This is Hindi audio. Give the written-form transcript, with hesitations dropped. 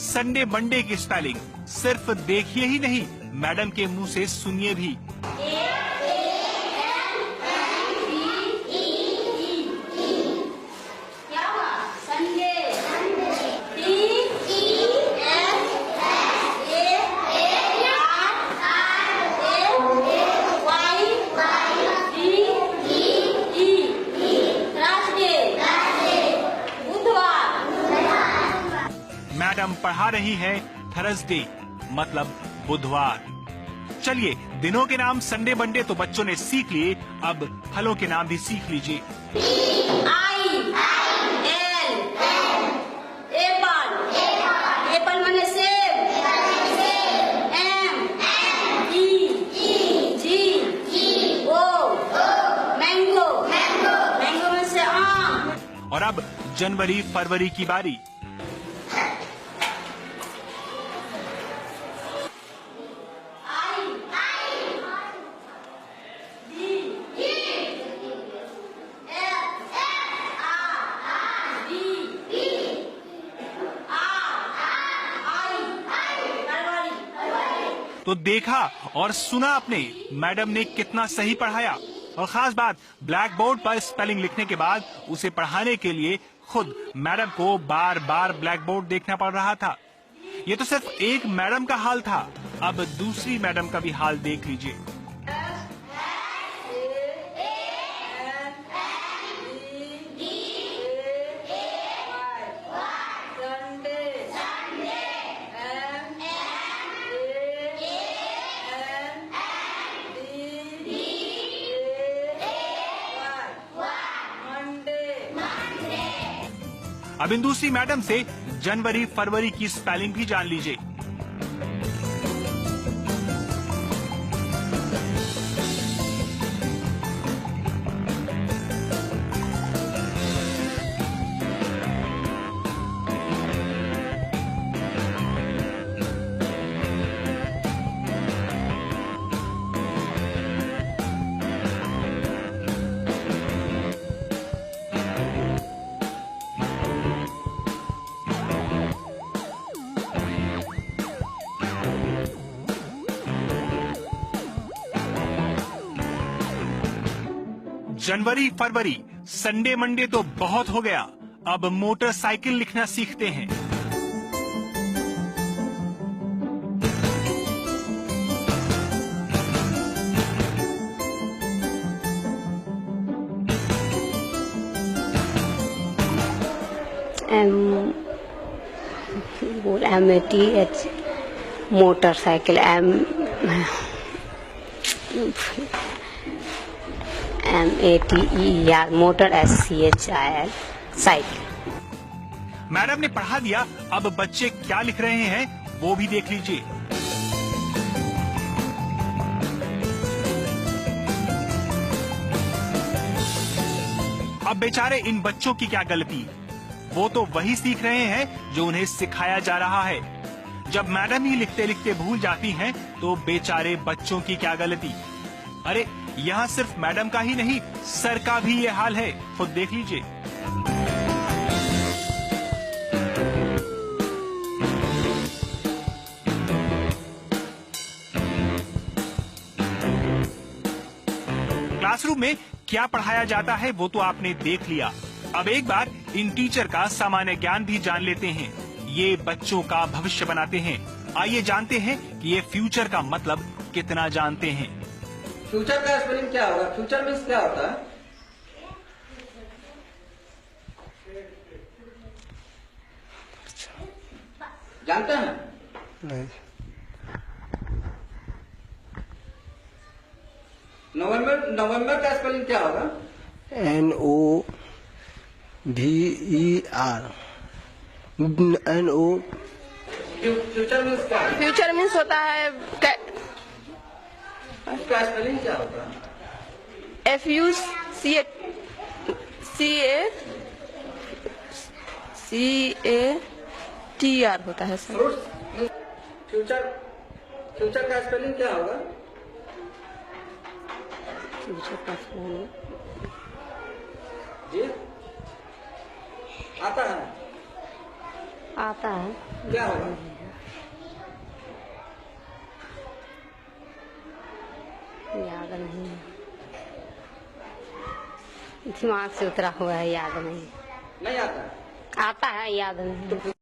संडे मंडे की स्पेलिंग सिर्फ देखिए ही नहीं, मैडम के मुंह से सुनिए भी। मैडम पढ़ा रही है थर्सडे मतलब बुधवार। चलिए, दिनों के नाम संडे मंडे तो बच्चों ने सीख लिए, अब फलों के नाम भी सीख लीजिए। एप्पल माने सेब, मैंगो, मैंगो में से आम। और अब जनवरी फरवरी की बारी। तो देखा और सुना आपने, मैडम ने कितना सही पढ़ाया। और खास बात, ब्लैक बोर्ड पर स्पेलिंग लिखने के बाद उसे पढ़ाने के लिए खुद मैडम को बार बार ब्लैक बोर्ड देखना पड़ रहा था। ये तो सिर्फ एक मैडम का हाल था, अब दूसरी मैडम का भी हाल देख लीजिए। अब इन दूसरी मैडम से जनवरी फरवरी की स्पेलिंग भी जान लीजिए। जनवरी फरवरी संडे मंडे तो बहुत हो गया, अब मोटरसाइकिल लिखना सीखते हैं। MATH motorcycle, MATER motor, SCHIL cycle. Madam ने पढ़ा दिया, अब बच्चे क्या लिख रहे हैं वो भी देख लीजिए। अब बेचारे इन बच्चों की क्या गलती, वो तो वही सीख रहे हैं जो उन्हें सिखाया जा रहा है। जब मैडम ही लिखते लिखते भूल जाती हैं, तो बेचारे बच्चों की क्या गलती। अरे यहाँ सिर्फ मैडम का ही नहीं, सर का भी ये हाल है, खुद देख लीजिए। क्लासरूम में क्या पढ़ाया जाता है वो तो आपने देख लिया। अब एक बार इन टीचर का सामान्य ज्ञान भी जान लेते हैं। ये बच्चों का भविष्य बनाते हैं। आइए जानते हैं कि ये फ्यूचर का मतलब कितना जानते हैं। फ्यूचर का स्पेलिंग क्या होगा? फ्यूचर मीन्स क्या होता है? जानते हैं? नहीं। नवंबर का स्पेलिंग क्या होगा? NOVER NO। फ्यूचर मीन्स क्या है? फ्यूचर मीन्स होता है उसका स्पेलिंग क्या होता है? FUCATR होता है सर। फ्यूचर का स्पेलिंग क्या होगा? जी आता है? आता है, क्या होगा? याद नहीं, दिमाग से उतरा हुआ है, याद नहीं। नहीं आता। आता है, याद नहीं।